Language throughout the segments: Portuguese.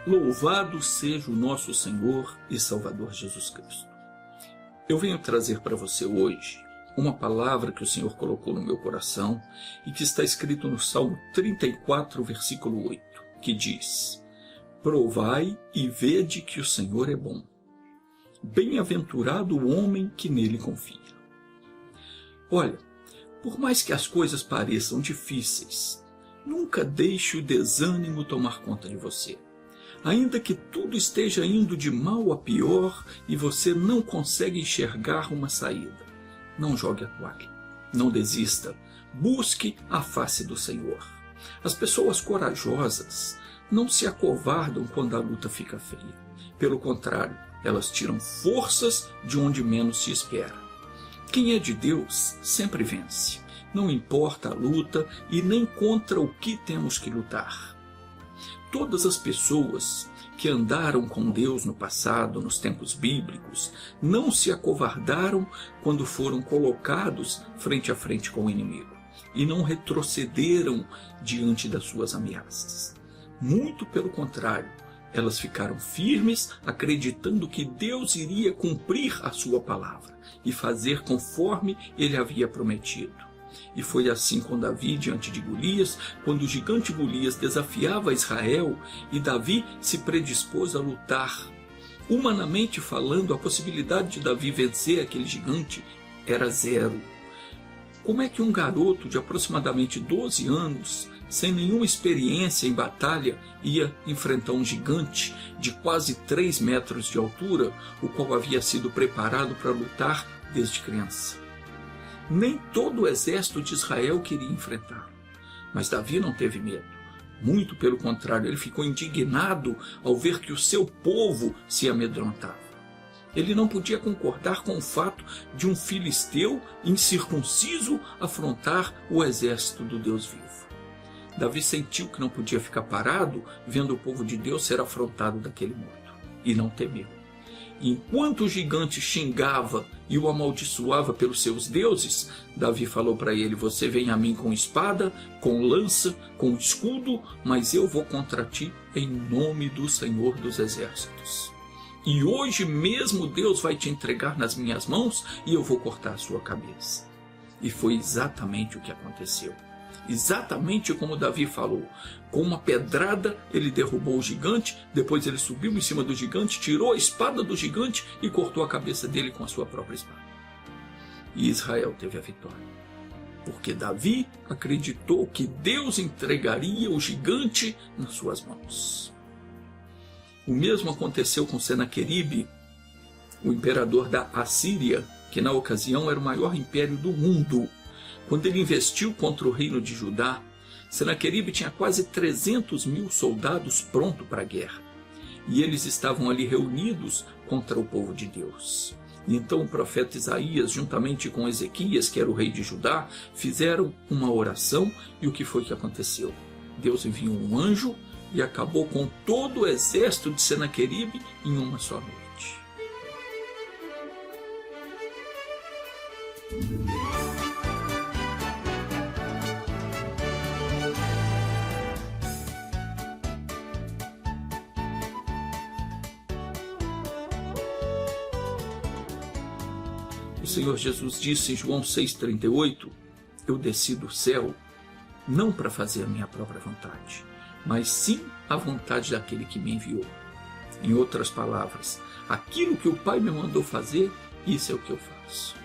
Louvado seja o nosso Senhor e Salvador Jesus Cristo. Eu venho trazer para você hoje uma palavra que o Senhor colocou no meu coração e que está escrito no Salmo 34, versículo 8, que diz: Provai e vede que o Senhor é bom. Bem-aventurado o homem que nele confia. Olha, por mais que as coisas pareçam difíceis, nunca deixe o desânimo tomar conta de você. Ainda que tudo esteja indo de mal a pior e você não consegue enxergar uma saída, não jogue a toalha, não desista, busque a face do Senhor. As pessoas corajosas não se acovardam quando a luta fica feia. Pelo contrário, elas tiram forças de onde menos se espera. Quem é de Deus sempre vence, não importa a luta e nem contra o que temos que lutar. Todas as pessoas que andaram com Deus no passado, nos tempos bíblicos, não se acovardaram quando foram colocados frente a frente com o inimigo e não retrocederam diante das suas ameaças. Muito pelo contrário, elas ficaram firmes, acreditando que Deus iria cumprir a sua palavra e fazer conforme ele havia prometido. E foi assim com Davi diante de Golias, quando o gigante Golias desafiava Israel e Davi se predispôs a lutar. Humanamente falando, a possibilidade de Davi vencer aquele gigante era zero. Como é que um garoto de aproximadamente 12 anos, sem nenhuma experiência em batalha, ia enfrentar um gigante de quase 3 metros de altura, o qual havia sido preparado para lutar desde criança? Nem todo o exército de Israel queria enfrentar. Mas Davi não teve medo. Muito pelo contrário, ele ficou indignado ao ver que o seu povo se amedrontava. Ele não podia concordar com o fato de um filisteu incircunciso afrontar o exército do Deus vivo. Davi sentiu que não podia ficar parado vendo o povo de Deus ser afrontado daquele modo, e não temeu. Enquanto o gigante xingava e o amaldiçoava pelos seus deuses, Davi falou para ele: você vem a mim com espada, com lança, com escudo, mas eu vou contra ti em nome do Senhor dos Exércitos. E hoje mesmo Deus vai te entregar nas minhas mãos e eu vou cortar a sua cabeça. E foi exatamente o que aconteceu. Exatamente como Davi falou. Com uma pedrada ele derrubou o gigante, depois ele subiu em cima do gigante, tirou a espada do gigante e cortou a cabeça dele com a sua própria espada. E Israel teve a vitória, porque Davi acreditou que Deus entregaria o gigante nas suas mãos. O mesmo aconteceu com Senaqueribe, o imperador da Assíria, que na ocasião era o maior império do mundo. Quando ele investiu contra o reino de Judá, Senaqueribe tinha quase 300 mil soldados prontos para a guerra. E eles estavam ali reunidos contra o povo de Deus. E então o profeta Isaías, juntamente com Ezequias, que era o rei de Judá, fizeram uma oração. E o que foi que aconteceu? Deus enviou um anjo e acabou com todo o exército de Senaqueribe em uma só noite. O Senhor Jesus disse em João 6,38, eu desci do céu não para fazer a minha própria vontade, mas sim a vontade daquele que me enviou. Em outras palavras, aquilo que o Pai me mandou fazer, isso é o que eu faço.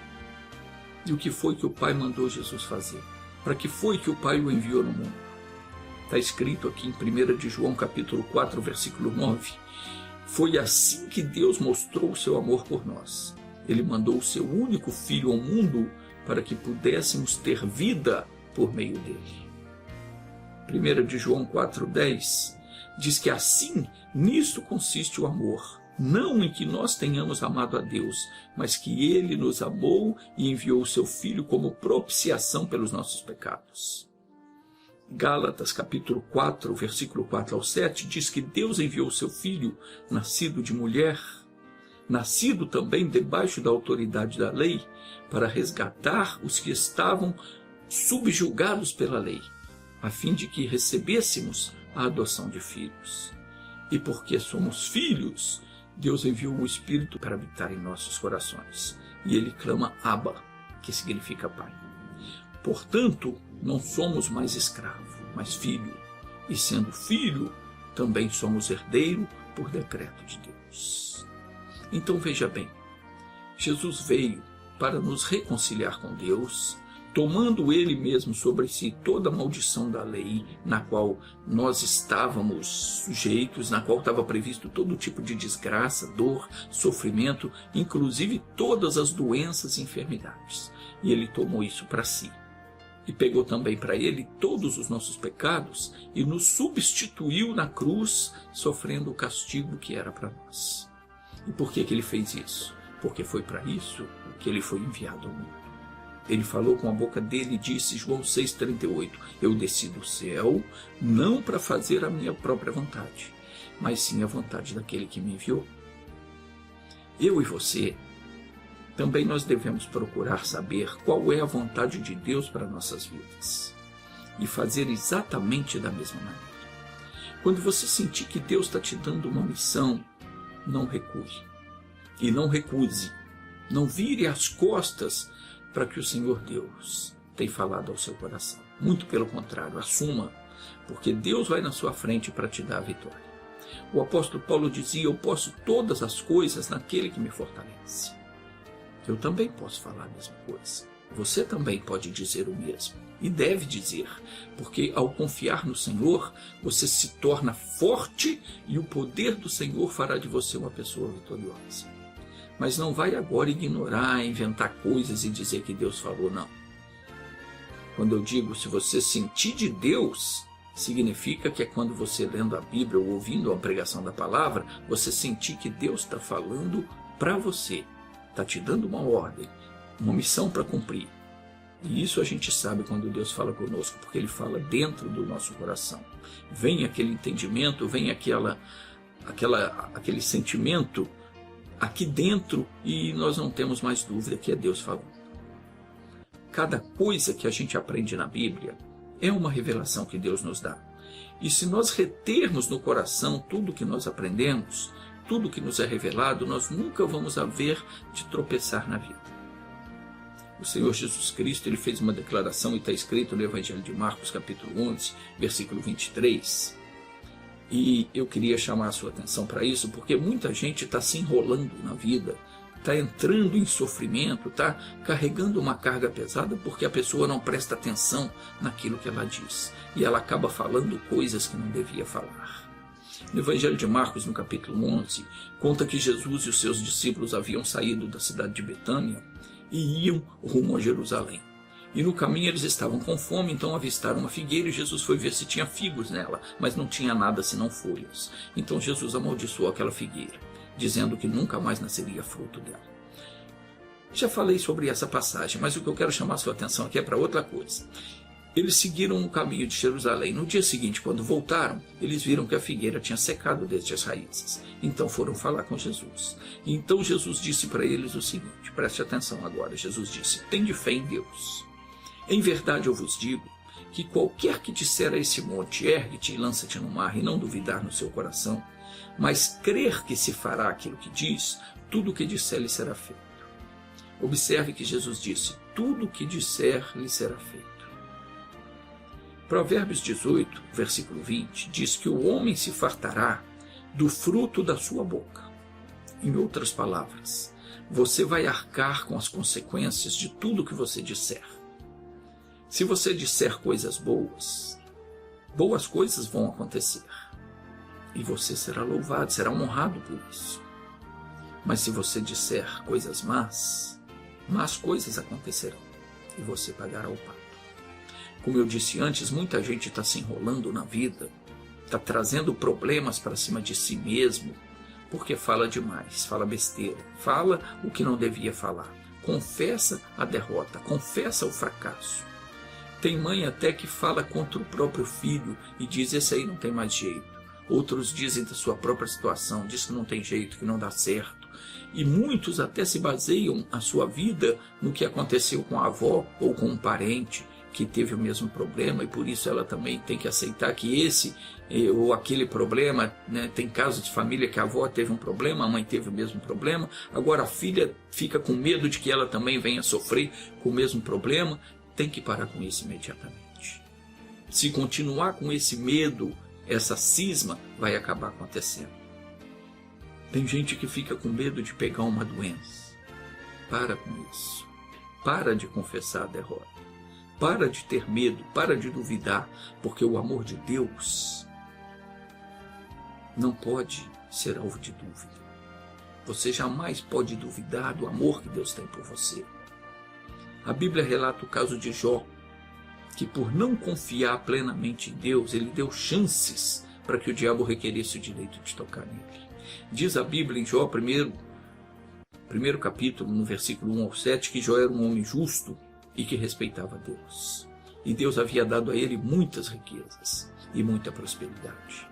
E o que foi que o Pai mandou Jesus fazer? Para que foi que o Pai o enviou no mundo? Está escrito aqui em 1 de João capítulo 4, versículo 9. Foi assim que Deus mostrou o seu amor por nós. Ele mandou o seu único Filho ao mundo para que pudéssemos ter vida por meio dele. 1 de João 4,10 diz que assim, nisto consiste o amor, não em que nós tenhamos amado a Deus, mas que ele nos amou e enviou o seu Filho como propiciação pelos nossos pecados. Gálatas capítulo 4, versículo 4 ao 7 diz que Deus enviou o seu Filho, nascido de mulher, nascido também debaixo da autoridade da lei, para resgatar os que estavam subjugados pela lei, a fim de que recebêssemos a adoção de filhos. E porque somos filhos, Deus enviou o Espírito para habitar em nossos corações. E ele clama Abba, que significa Pai. Portanto, não somos mais escravo, mas filho. E sendo filho, também somos herdeiro por decreto de Deus. Então veja bem, Jesus veio para nos reconciliar com Deus, tomando ele mesmo sobre si toda a maldição da lei na qual nós estávamos sujeitos, na qual estava previsto todo tipo de desgraça, dor, sofrimento, inclusive todas as doenças e enfermidades. E ele tomou isso para si. E pegou também para ele todos os nossos pecados e nos substituiu na cruz, sofrendo o castigo que era para nós. E por que ele fez isso? Porque foi para isso que ele foi enviado ao mundo. Ele falou com a boca dele e disse, João 6,38, eu desci do céu não para fazer a minha própria vontade, mas sim a vontade daquele que me enviou. Eu e você, também nós devemos procurar saber qual é a vontade de Deus para nossas vidas e fazer exatamente da mesma maneira. Quando você sentir que Deus está te dando uma missão, não recue e não recuse, não vire as costas para que o Senhor Deus tem falado ao seu coração. Muito pelo contrário, assuma, porque Deus vai na sua frente para te dar a vitória. O apóstolo Paulo dizia, eu posso todas as coisas naquele que me fortalece. Eu também posso falar a mesma coisa. Você também pode dizer o mesmo. E deve dizer, porque ao confiar no Senhor, você se torna forte e o poder do Senhor fará de você uma pessoa vitoriosa. Mas não vai agora ignorar, inventar coisas e dizer que Deus falou, não. Quando eu digo, se você sentir de Deus, significa que é quando você lendo a Bíblia ou ouvindo a pregação da palavra, você sentir que Deus está falando para você, está te dando uma ordem, uma missão para cumprir. E isso a gente sabe quando Deus fala conosco, porque Ele fala dentro do nosso coração. Vem aquele entendimento, vem aquele sentimento aqui dentro e nós não temos mais dúvida que é Deus falando. Cada coisa que a gente aprende na Bíblia é uma revelação que Deus nos dá. E se nós retermos no coração tudo que nós aprendemos, tudo que nos é revelado, nós nunca vamos haver de tropeçar na vida. O Senhor Jesus Cristo ele fez uma declaração e está escrito no Evangelho de Marcos, capítulo 11, versículo 23. E eu queria chamar a sua atenção para isso, porque muita gente está se enrolando na vida, está entrando em sofrimento, está carregando uma carga pesada porque a pessoa não presta atenção naquilo que ela diz. E ela acaba falando coisas que não devia falar. No Evangelho de Marcos, no capítulo 11, conta que Jesus e os seus discípulos haviam saído da cidade de Betânia e iam rumo a Jerusalém. E no caminho eles estavam com fome, então avistaram uma figueira e Jesus foi ver se tinha figos nela, mas não tinha nada senão folhas. Então Jesus amaldiçoou aquela figueira, dizendo que nunca mais nasceria fruto dela. Já falei sobre essa passagem, mas o que eu quero chamar a sua atenção aqui é para outra coisa. Eles seguiram o caminho de Jerusalém. No dia seguinte, quando voltaram, eles viram que a figueira tinha secado desde as raízes. Então foram falar com Jesus. E então Jesus disse para eles o seguinte, preste atenção agora, Jesus disse, tende fé em Deus. Em verdade eu vos digo, que qualquer que disser a esse monte, ergue-te e lança-te no mar, e não duvidar no seu coração, mas crer que se fará aquilo que diz, tudo o que disser lhe será feito. Observe que Jesus disse, tudo o que disser lhe será feito. Provérbios 18, versículo 20, diz que o homem se fartará do fruto da sua boca. Em outras palavras, você vai arcar com as consequências de tudo que você disser. Se você disser coisas boas, boas coisas vão acontecer. E você será louvado, será honrado por isso. Mas se você disser coisas más, más coisas acontecerão. E você pagará o pato. Como eu disse antes, muita gente está se enrolando na vida, está trazendo problemas para cima de si mesmo, porque fala demais, fala besteira, fala o que não devia falar, confessa a derrota, confessa o fracasso. Tem mãe até que fala contra o próprio filho e diz, esse aí não tem mais jeito. Outros dizem da sua própria situação, diz que não tem jeito, que não dá certo. E muitos até se baseiam a sua vida no que aconteceu com a avó ou com um parente. que teve o mesmo problema, e por isso ela também tem que aceitar que esse ou aquele problema, né? Tem casos de família que a avó teve um problema, a mãe teve o mesmo problema, agora a filha fica com medo de que ela também venha sofrer com o mesmo problema. Tem que parar com isso imediatamente. Se continuar com esse medo, essa cisma vai acabar acontecendo. Tem gente que fica com medo de pegar uma doença. Para com isso. Para de confessar a derrota. Para de ter medo, para de duvidar, porque o amor de Deus não pode ser alvo de dúvida. Você jamais pode duvidar do amor que Deus tem por você. A Bíblia relata o caso de Jó, que por não confiar plenamente em Deus, ele deu chances para que o diabo requeresse o direito de tocar nele. Diz a Bíblia em Jó, primeiro capítulo, no versículo 1 ao 7, que Jó era um homem justo e que respeitava Deus. E Deus havia dado a ele muitas riquezas e muita prosperidade.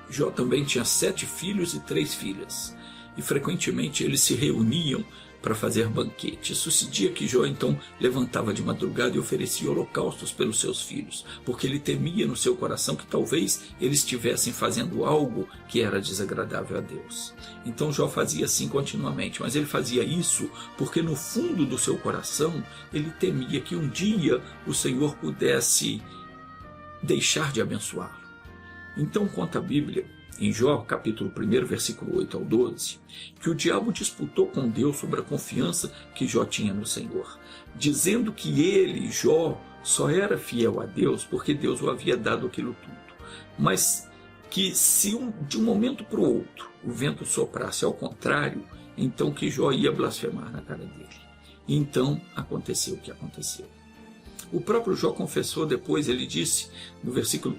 Jó também tinha 7 filhos e 3 filhas, e frequentemente eles se reuniam para fazer banquete. Sucedia que Jó então levantava de madrugada e oferecia holocaustos pelos seus filhos, porque ele temia no seu coração que talvez eles estivessem fazendo algo que era desagradável a Deus. Então Jó fazia assim continuamente, mas ele fazia isso porque no fundo do seu coração ele temia que um dia o Senhor pudesse deixar de abençoá-lo. Então conta a Bíblia, em Jó, capítulo 1, versículo 8 ao 12, que o diabo disputou com Deus sobre a confiança que Jó tinha no Senhor, dizendo que ele, Jó, só era fiel a Deus porque Deus o havia dado aquilo tudo, mas que se de um momento para o outro o vento soprasse ao contrário, então que Jó ia blasfemar na cara dele. E então aconteceu o que aconteceu. O próprio Jó confessou depois, ele disse,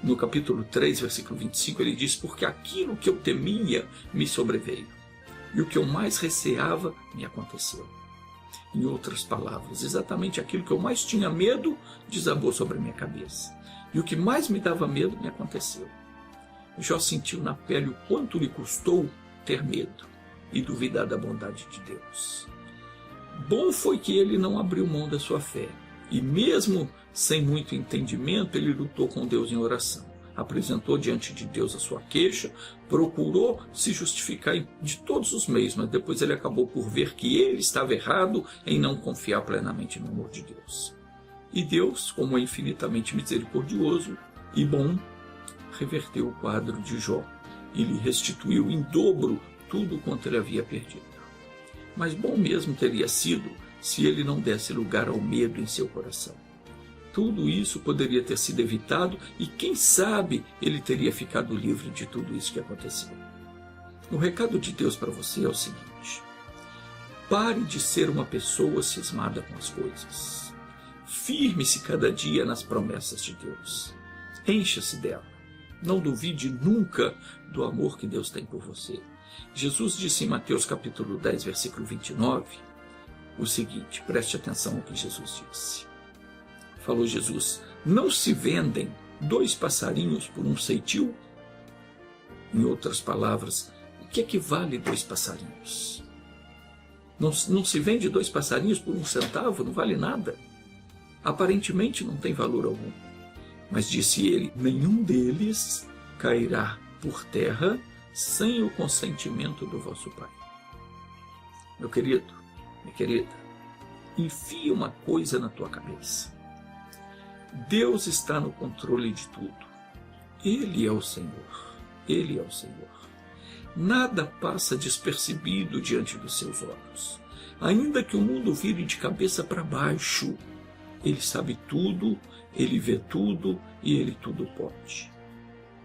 no capítulo 3, versículo 25, ele disse: porque aquilo que eu temia me sobreveio, e o que eu mais receava me aconteceu. Em outras palavras, exatamente aquilo que eu mais tinha medo desabou sobre a minha cabeça, e o que mais me dava medo me aconteceu. Jó sentiu na pele o quanto lhe custou ter medo e duvidar da bondade de Deus. Bom foi que ele não abriu mão da sua fé, e mesmo sem muito entendimento, ele lutou com Deus em oração. Apresentou diante de Deus a sua queixa, procurou se justificar de todos os meios, mas depois ele acabou por ver que ele estava errado em não confiar plenamente no amor de Deus. E Deus, como é infinitamente misericordioso e bom, reverteu o quadro de Jó e lhe restituiu em dobro tudo quanto ele havia perdido. Mas bom mesmo teria sido se ele não desse lugar ao medo em seu coração. Tudo isso poderia ter sido evitado e, quem sabe, ele teria ficado livre de tudo isso que aconteceu. O recado de Deus para você é o seguinte: pare de ser uma pessoa cismada com as coisas. Firme-se cada dia nas promessas de Deus. Encha-se dela. Não duvide nunca do amor que Deus tem por você. Jesus disse em Mateus capítulo 10, versículo 29, o seguinte, preste atenção ao que Jesus disse. Falou Jesus: não se vendem 2 passarinhos por um ceitil? Em outras palavras, o que equivale 2 passarinhos? Não se vende 2 passarinhos por 1 centavo, não vale nada. Aparentemente não tem valor algum. Mas disse ele: nenhum deles cairá por terra sem o consentimento do vosso Pai. Meu querido, minha querida, enfia uma coisa na tua cabeça. Deus está no controle de tudo. Ele é o Senhor. Ele é o Senhor. Nada passa despercebido diante dos seus olhos. Ainda que o mundo vire de cabeça para baixo, Ele sabe tudo, Ele vê tudo e Ele tudo pode.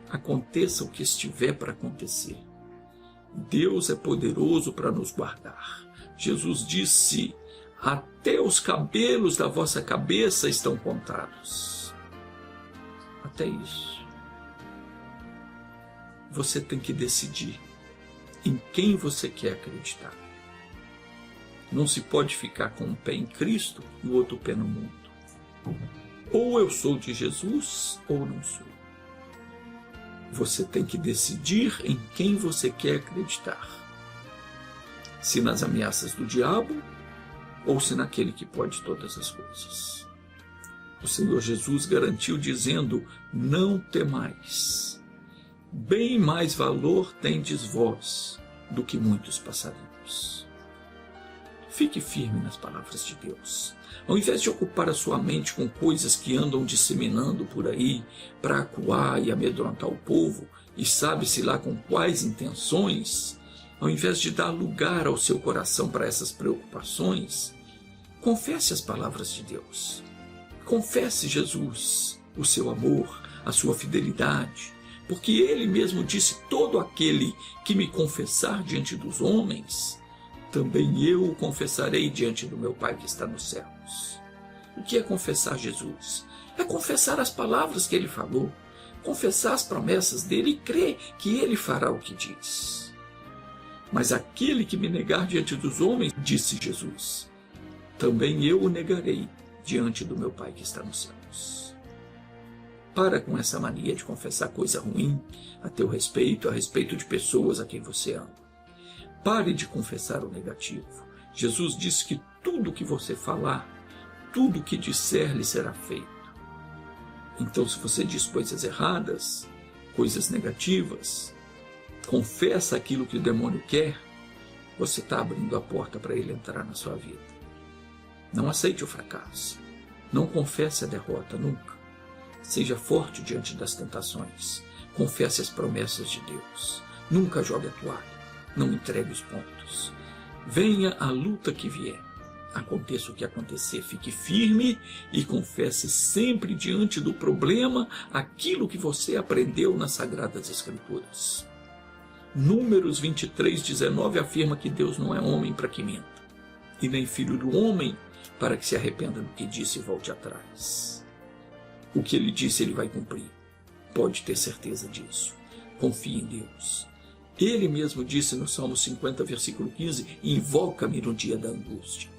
Aconteça o que estiver para acontecer. Deus é poderoso para nos guardar. Jesus disse: até os cabelos da vossa cabeça estão contados. Até isso. Você tem que decidir em quem você quer acreditar. Não se pode ficar com um pé em Cristo e o outro pé no mundo. Ou eu sou de Jesus ou não sou. Você tem que decidir em quem você quer acreditar. Se nas ameaças do diabo ou se naquele que pode todas as coisas. O Senhor Jesus garantiu dizendo: não temais. Bem mais valor tendes vós do que muitos passarinhos. Fique firme nas palavras de Deus. Ao invés de ocupar a sua mente com coisas que andam disseminando por aí para acuar e amedrontar o povo, e sabe-se lá com quais intenções, ao invés de dar lugar ao seu coração para essas preocupações, confesse as palavras de Deus. Confesse Jesus, o seu amor, a sua fidelidade, porque ele mesmo disse: todo aquele que me confessar diante dos homens, também eu o confessarei diante do meu Pai que está nos céus. O que é confessar Jesus? É confessar as palavras que ele falou, confessar as promessas dele e crer que ele fará o que diz. Mas aquele que me negar diante dos homens, disse Jesus, também eu o negarei diante do meu Pai que está nos céus. Para com essa mania de confessar coisa ruim a teu respeito, a respeito de pessoas a quem você ama. Pare de confessar o negativo. Jesus disse que tudo o que você falar, tudo o que disser lhe será feito. Então, se você diz coisas erradas, coisas negativas, confessa aquilo que o demônio quer, você está abrindo a porta para ele entrar na sua vida. Não aceite o fracasso. Não confesse a derrota nunca. Seja forte diante das tentações. Confesse as promessas de Deus. Nunca jogue a toalha. Não entregue os pontos. Venha a luta que vier. Aconteça o que acontecer, fique firme e confesse sempre diante do problema aquilo que você aprendeu nas Sagradas Escrituras. Números 23:19 afirma que Deus não é homem para que minta, e nem filho do homem para que se arrependa do que disse e volte atrás. O que ele disse, ele vai cumprir. Pode ter certeza disso. Confie em Deus. Ele mesmo disse no Salmo 50, versículo 15, invoca-me no dia da angústia.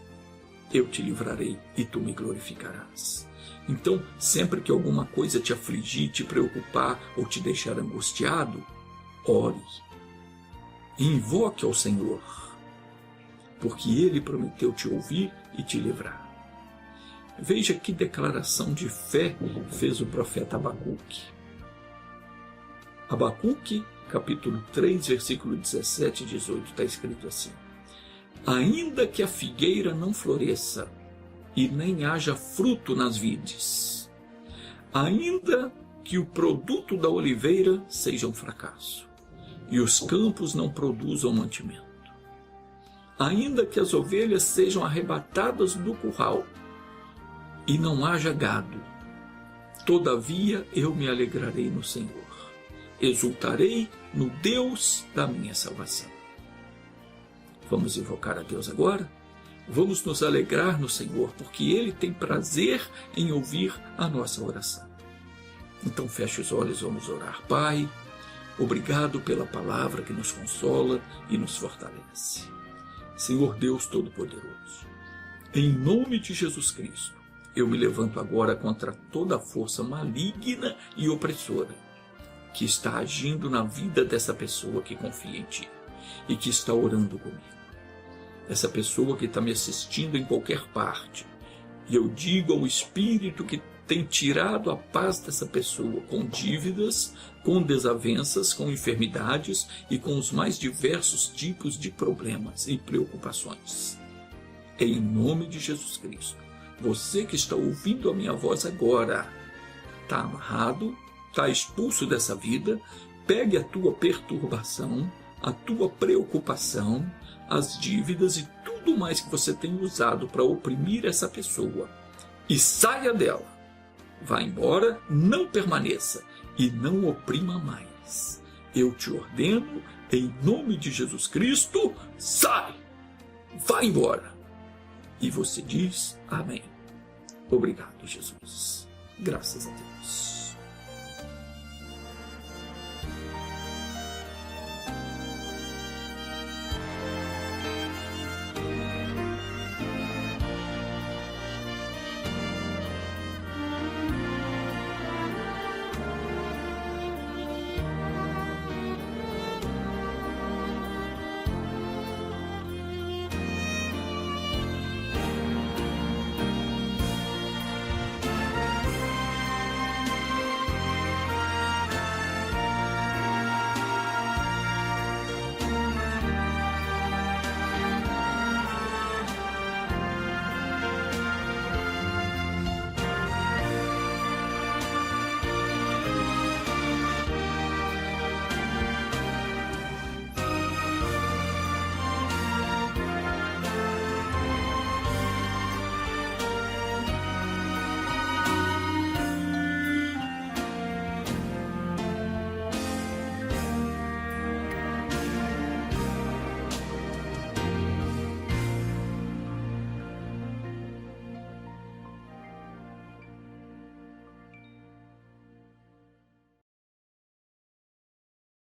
Eu te livrarei e tu me glorificarás. Então, sempre que alguma coisa te afligir, te preocupar ou te deixar angustiado, ore. Invoque ao Senhor, porque Ele prometeu te ouvir e te livrar. Veja que declaração de fé fez o profeta Abacuque. Abacuque, capítulo 3, versículo 17 e 18, está escrito assim: ainda que a figueira não floresça e nem haja fruto nas vides, ainda que o produto da oliveira seja um fracasso e os campos não produzam mantimento, ainda que as ovelhas sejam arrebatadas do curral e não haja gado, todavia eu me alegrarei no Senhor, exultarei no Deus da minha salvação. Vamos invocar a Deus agora? Vamos nos alegrar no Senhor, porque Ele tem prazer em ouvir a nossa oração. Então feche os olhos, vamos orar. Pai, obrigado pela palavra que nos consola e nos fortalece. Senhor Deus Todo-Poderoso, em nome de Jesus Cristo, eu me levanto agora contra toda a força maligna e opressora que está agindo na vida dessa pessoa que confia em Ti e que está orando comigo. Essa pessoa que está me assistindo em qualquer parte. E eu digo ao Espírito que tem tirado a paz dessa pessoa com dívidas, com desavenças, com enfermidades e com os mais diversos tipos de problemas e preocupações. Em nome de Jesus Cristo, você que está ouvindo a minha voz agora, está amarrado, está expulso dessa vida. Pegue a tua perturbação, a tua preocupação, as dívidas e tudo mais que você tem usado para oprimir essa pessoa e saia dela. Vá embora, não permaneça e não oprima mais. Eu te ordeno, em nome de Jesus Cristo, sai! Vá embora! E você diz amém. Obrigado, Jesus. Graças a Deus.